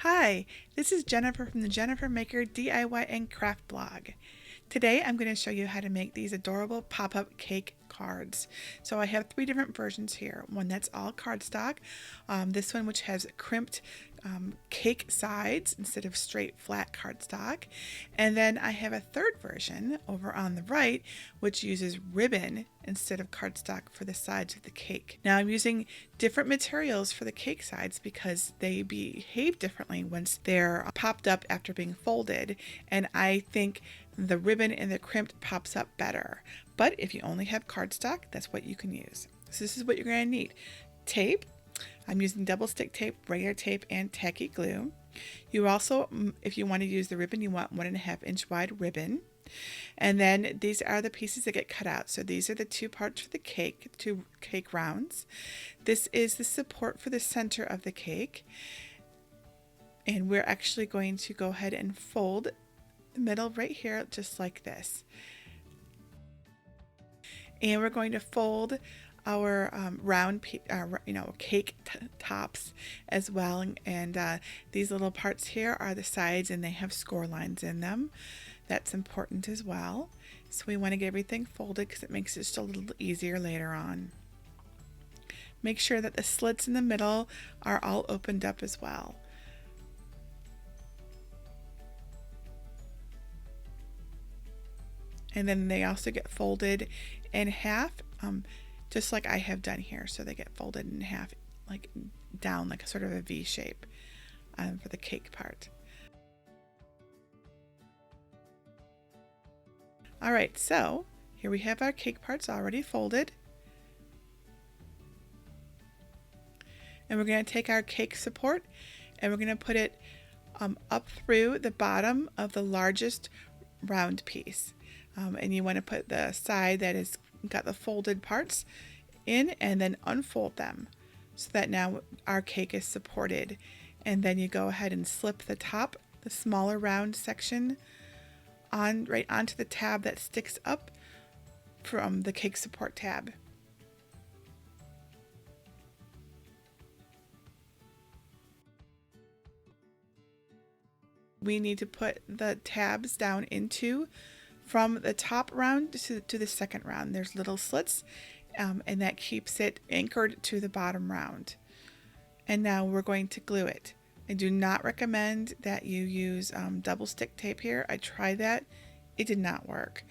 Hi, this is Jennifer from the Jennifer Maker DIY and Craft blog. Today I'm going to show you how to make these adorable pop-up cake cards. So I have three different versions here. One that's all cardstock, this one which has crimped cake sides instead of straight flat cardstock, and then I have a third version over on the right which uses ribbon instead of cardstock for the sides of the cake. Now I'm using different materials for the cake sides because they behave differently once they're popped up after being folded, and I think the ribbon and the crimped pops up better. But if you only have cardstock, that's what you can use. So this is what you're going to need. Tape. I'm using double stick tape, regular tape, and tacky glue. You also, if you want to use the ribbon, you want 1.5 inch wide ribbon. And then these are the pieces that get cut out. So these are the two parts for the cake, two cake rounds. This is the support for the center of the cake. And we're actually going to go ahead and fold the middle right here, just like this. And we're going to fold our round, cake tops as well. And these little parts here are the sides, and they have score lines in them. That's important as well. So we want to get everything folded because it makes it just a little easier later on. Make sure that the slits in the middle are all opened up as well. And then they also get folded in half, just like I have done here. So they get folded in half, like down, like a sort of a V shape for the cake part. All right, so here we have our cake parts already folded. And we're going to take our cake support and we're going to put it up through the bottom of the largest round piece. And you want to put the side that has got the folded parts in and then unfold them so that now our cake is supported. And then you go ahead and slip the top, the smaller round section, right onto the tab that sticks up from the cake support tab. We need to put the tabs down into from the top round to the second round. There's little slits, and that keeps it anchored to the bottom round. And now we're going to glue it. I do not recommend that you use double stick tape here. I tried that. It did not work.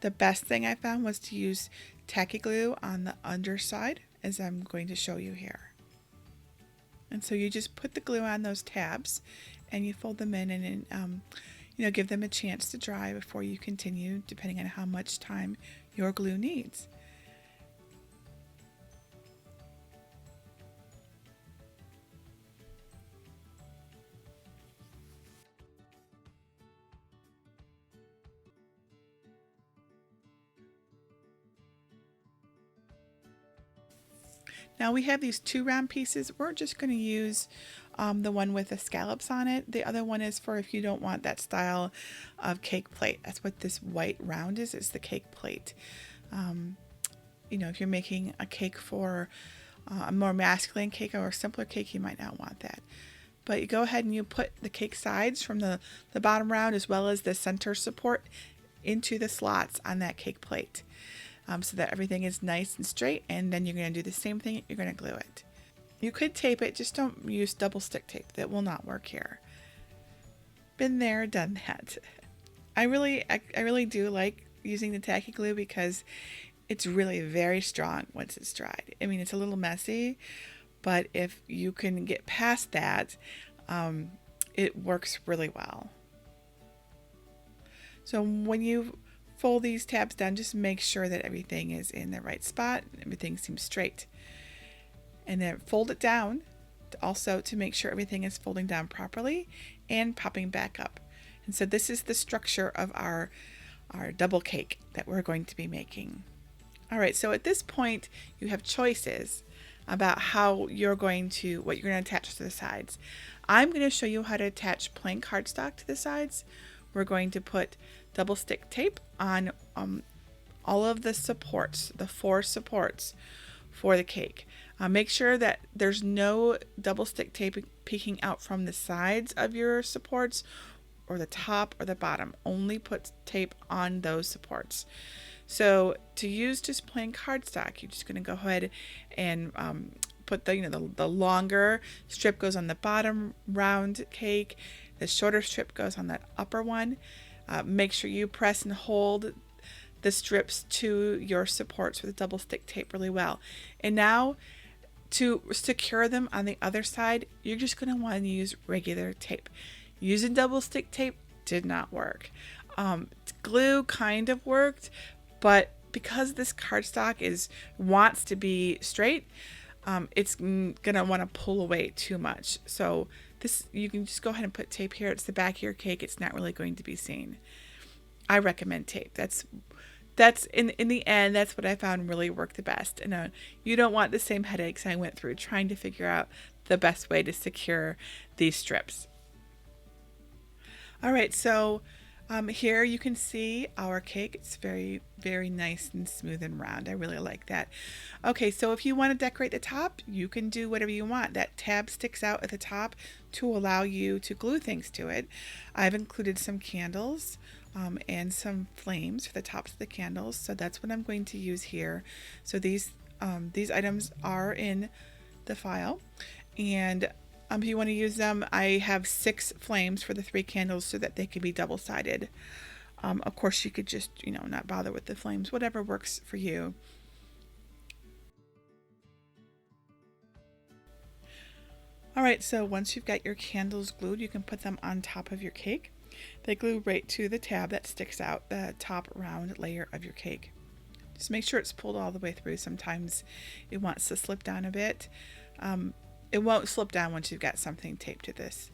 The best thing I found was to use tacky glue on the underside, as I'm going to show you here. And so you just put the glue on those tabs and you fold them in, and give them a chance to dry before you continue, depending on how much time your glue needs. Now we have these two round pieces. We're just going to use the one with the scallops on it. The other one is for if you don't want that style of cake plate. That's what this white round is. It's the cake plate. If you're making a cake for a more masculine cake or a simpler cake, you might not want that. But you go ahead and you put the cake sides from the bottom round as well as the center support into the slots on that cake plate. So that everything is nice and straight, and then you're going to do the same thing. You're going to glue it. You could tape it, just don't use double stick tape. That will not work here. Been there, done that. I really do like using the tacky glue because it's really very strong once it's dried. I mean, it's a little messy, but if you can get past that, it works really well. So when you fold these tabs down, just make sure that everything is in the right spot, everything seems straight. And then fold it down also to make sure everything is folding down properly and popping back up. And so this is the structure of our double cake that we're going to be making. All right, so at this point you have choices about what you're going to attach to the sides. I'm going to show you how to attach plain cardstock to the sides. We're going to put double stick tape on all of the supports, the 4 supports for the cake. Make sure that there's no double stick tape peeking out from the sides of your supports or the top or the bottom. Only put tape on those supports. So to use just plain cardstock, you're just going to go ahead and put the longer strip goes on the bottom round cake. The shorter strip goes on that upper one. Make sure you press and hold the strips to your supports with double stick tape really well. And now to secure them on the other side, you're just going to want to use regular tape. Using double stick tape did not work. Glue kind of worked, but because this cardstock wants to be straight, it's gonna want to pull away too much. So you can just go ahead and put tape here. It's the back of your cake. It's not really going to be seen. I recommend tape. That's in the end, that's what I found really worked the best. And you don't want the same headaches I went through trying to figure out the best way to secure these strips. All right, so here you can see our cake. It's very, very nice and smooth and round. I really like that. Okay, so if you want to decorate the top, you can do whatever you want. That tab sticks out at the top to allow you to glue things to it. I've included some candles and some flames for the tops of the candles, so that's what I'm going to use here. So these items are in the file, and if you want to use them, I have 6 flames for the 3 candles so that they can be double-sided. Of course, you could just, not bother with the flames, whatever works for you. All right, so once you've got your candles glued, you can put them on top of your cake. They glue right to the tab that sticks out the top round layer of your cake. Just make sure it's pulled all the way through. Sometimes it wants to slip down a bit. It won't slip down once you've got something taped to this.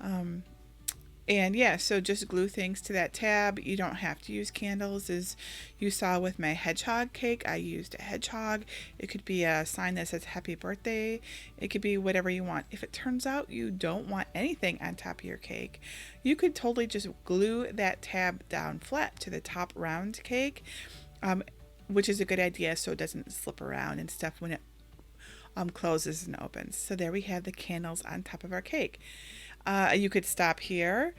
And yeah, so just glue things to that tab. You don't have to use candles. As you saw with my hedgehog cake, I used a hedgehog. It could be a sign that says happy birthday. It could be whatever you want. If it turns out you don't want anything on top of your cake, you could totally just glue that tab down flat to the top round cake, which is a good idea so it doesn't slip around and stuff when it closes and opens. So there we have the candles on top of our cake. You could stop here,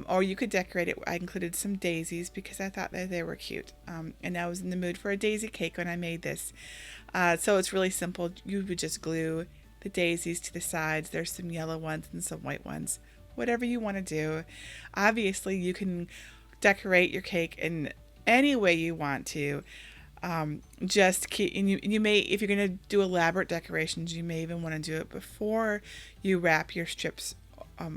or you could decorate it. I included some daisies because I thought that they were cute, and I was in the mood for a daisy cake when I made this. So it's really simple. You would just glue the daisies to the sides. There's some yellow ones and some white ones, whatever you want to do. Obviously you can decorate your cake in any way you want to. Just keep, and you may, if you're going to do elaborate decorations, you may even want to do it before you wrap your strips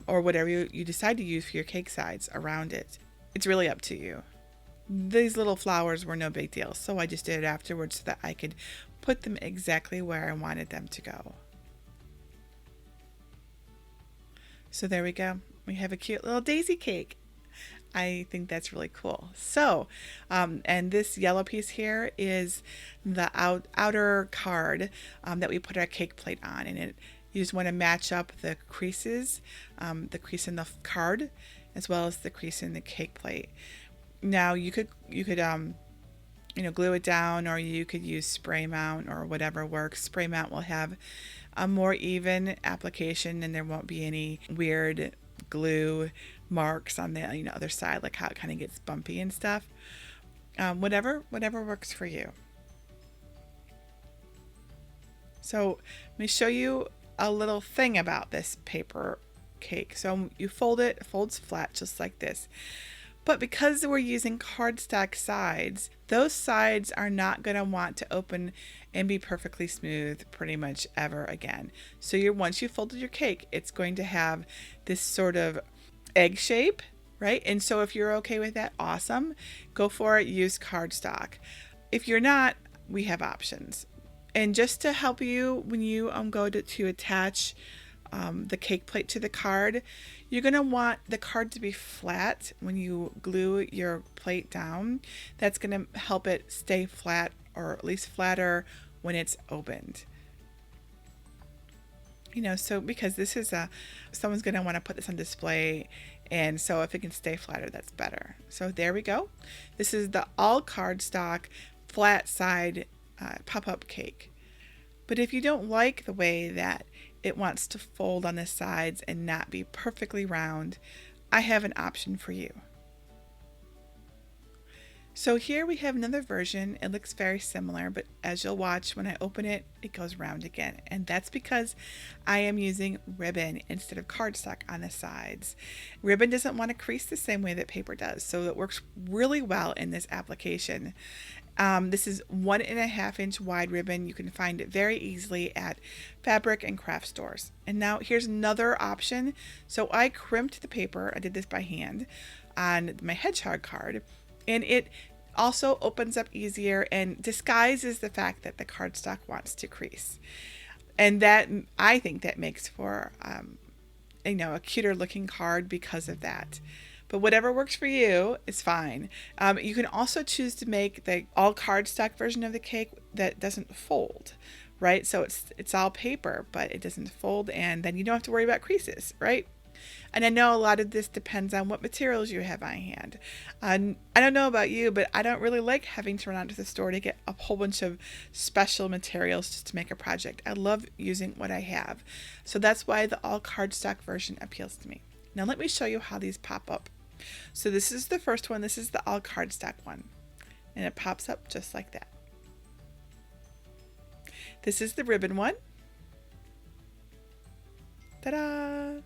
or whatever you decide to use for your cake sides around it. It's really up to you. These little flowers were no big deal, so I just did it afterwards so that I could put them exactly where I wanted them to go. So there we go. We have a cute little daisy cake. I think that's really cool. So, and this yellow piece here is the outer card that we put our cake plate on, and you just want to match up the creases, the crease in the card, as well as the crease in the cake plate. Now you could glue it down, or you could use spray mount or whatever works. Spray mount will have a more even application, and there won't be any weird glue marks on the other side, like how it kind of gets bumpy and stuff. Whatever works for you. So let me show you a little thing about this paper cake. So you fold it, it folds flat just like this. But because we're using cardstock sides, those sides are not going to want to open and be perfectly smooth pretty much ever again. So once you folded your cake, it's going to have this sort of egg shape, right? And so if you're okay with that, awesome. Go for it, use cardstock. If you're not, we have options. And just to help you when you go to attach the cake plate to the card, you're going to want the card to be flat when you glue your plate down. That's going to help it stay flat, or at least flatter when it's opened. So because this is someone's going to want to put this on display, and so if it can stay flatter, that's better. So there we go. This is the all cardstock flat side pop-up cake. But if you don't like the way that it wants to fold on the sides and not be perfectly round, I have an option for you. So here we have another version. It looks very similar, but as you'll watch, when I open it, it goes round again. And that's because I am using ribbon instead of cardstock on the sides. Ribbon doesn't want to crease the same way that paper does, so it works really well in this application. This is 1.5 inch wide ribbon. You can find it very easily at fabric and craft stores. And now here's another option. So I crimped the paper, I did this by hand, on my hedgehog card. And it also opens up easier and disguises the fact that the cardstock wants to crease. And that, I think that makes for, a cuter looking card because of that. But whatever works for you is fine. You can also choose to make the all cardstock version of the cake that doesn't fold, right? So it's all paper, but it doesn't fold, and then you don't have to worry about creases, right? And I know a lot of this depends on what materials you have on hand. I don't know about you, but I don't really like having to run out to the store to get a whole bunch of special materials just to make a project. I love using what I have. So that's why the all cardstock version appeals to me. Now let me show you how these pop up. So this is the first one. This is the all cardstock one. And it pops up just like that. This is the ribbon one. Ta-da!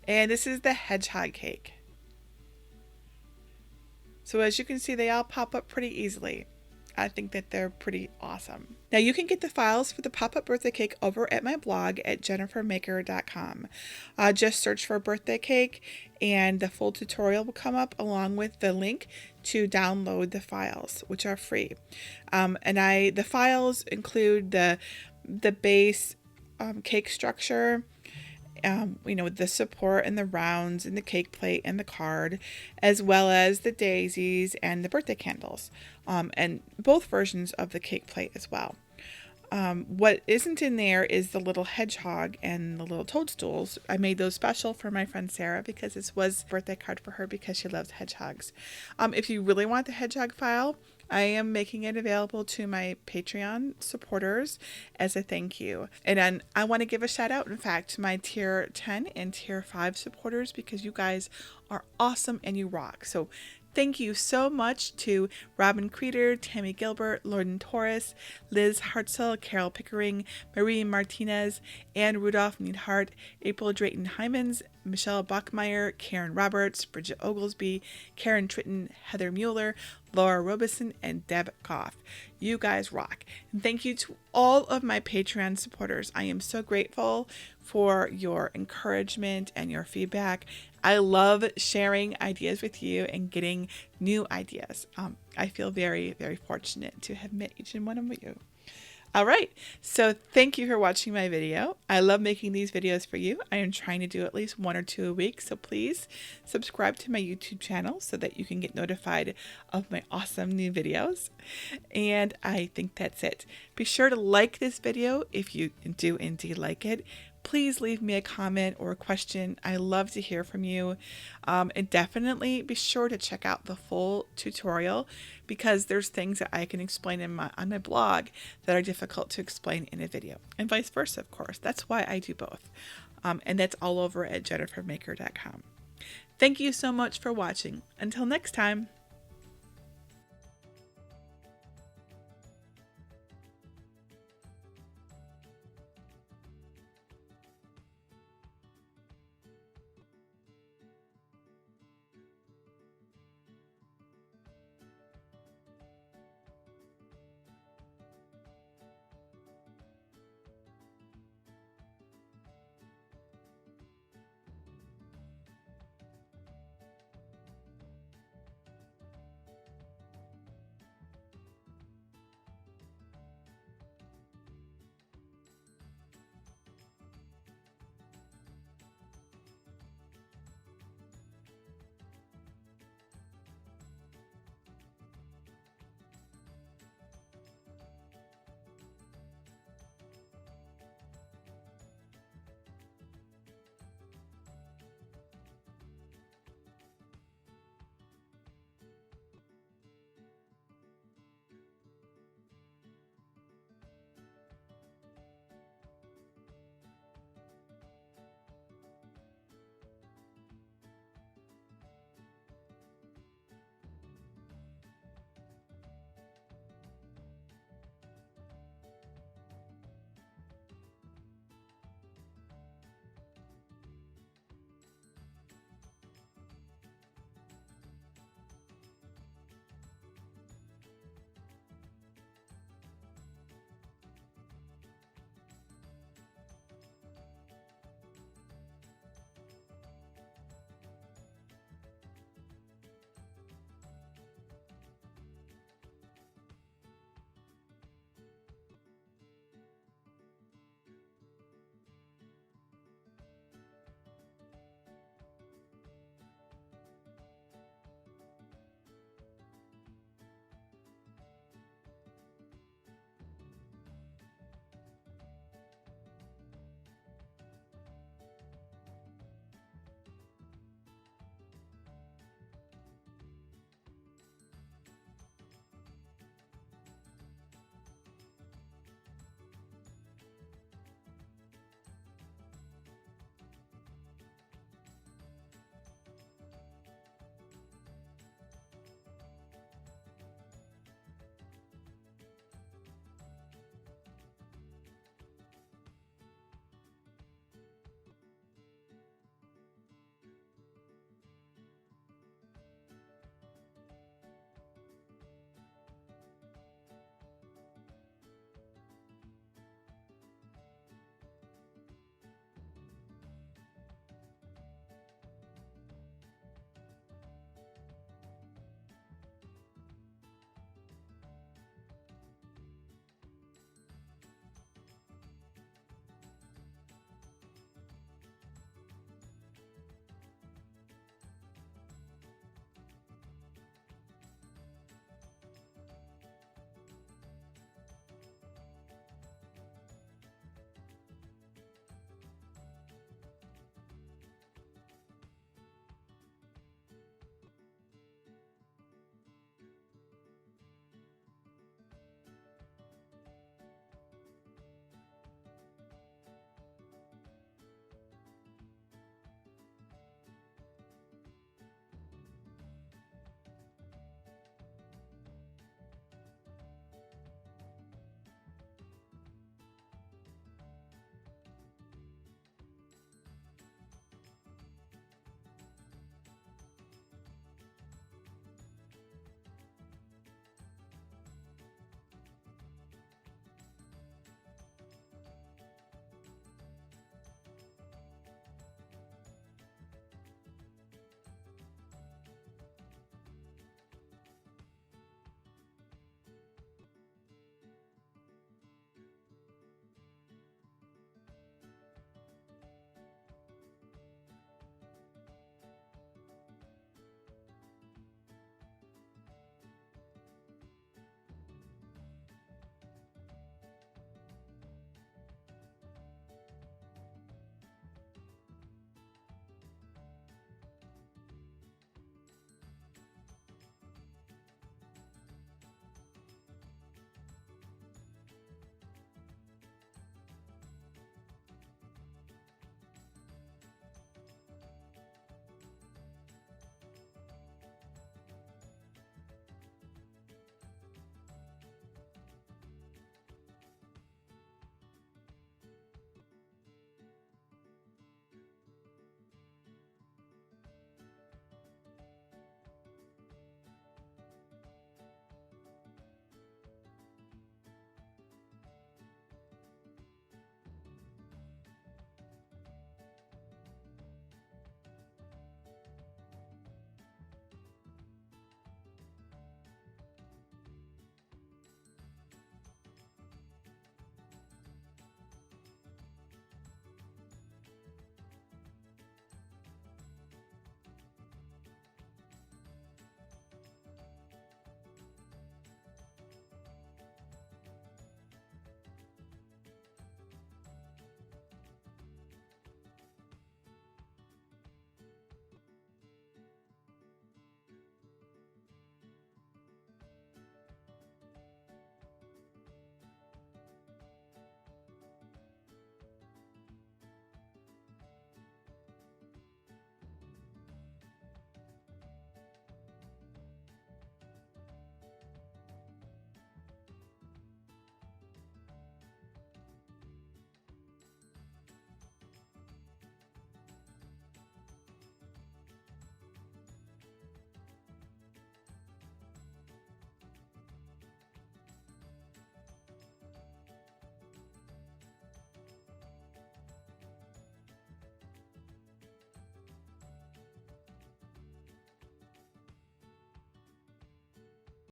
And this is the hedgehog cake. So as you can see, they all pop up pretty easily. I think that they're pretty awesome. Now you can get the files for the pop-up birthday cake over at my blog at jennifermaker.com. Just search for birthday cake and the full tutorial will come up along with the link to download the files, which are free. The files include the base cake structure, the support and the rounds and the cake plate and the card, as well as the daisies and the birthday candles, and both versions of the cake plate as well. What isn't in there is the little hedgehog and the little toadstools. I made those special for my friend Sarah because this was a birthday card for her because she loves hedgehogs. If you really want the hedgehog file, I am making it available to my Patreon supporters as a thank you. And then I want to give a shout out, in fact, to my tier 10 and tier 5 supporters because you guys are awesome and you rock. So thank you so much to Robin Creeder, Tammy Gilbert, Lorden Torres, Liz Hartzell, Carol Pickering, Marie Martinez, Anne Rudolph Neidhart, April Drayton Hymans, Michelle Bachmeyer, Karen Roberts, Bridget Oglesby, Karen Tritton, Heather Mueller, Laura Robeson, and Deb Goff. You guys rock. And thank you to all of my Patreon supporters. I am so grateful for your encouragement and your feedback. I love sharing ideas with you and getting new ideas. I feel very, very fortunate to have met each and one of you. All right, so thank you for watching my video. I love making these videos for you. I am trying to do at least 1 or 2 a week, so please subscribe to my YouTube channel so that you can get notified of my awesome new videos. And I think that's it. Be sure to like this video if you do indeed like it. Please leave me a comment or a question. I love to hear from you. And definitely be sure to check out the full tutorial because there's things that I can explain on my blog that are difficult to explain in a video, and vice versa, of course. That's why I do both. And that's all over at jennifermaker.com. Thank you so much for watching. Until next time.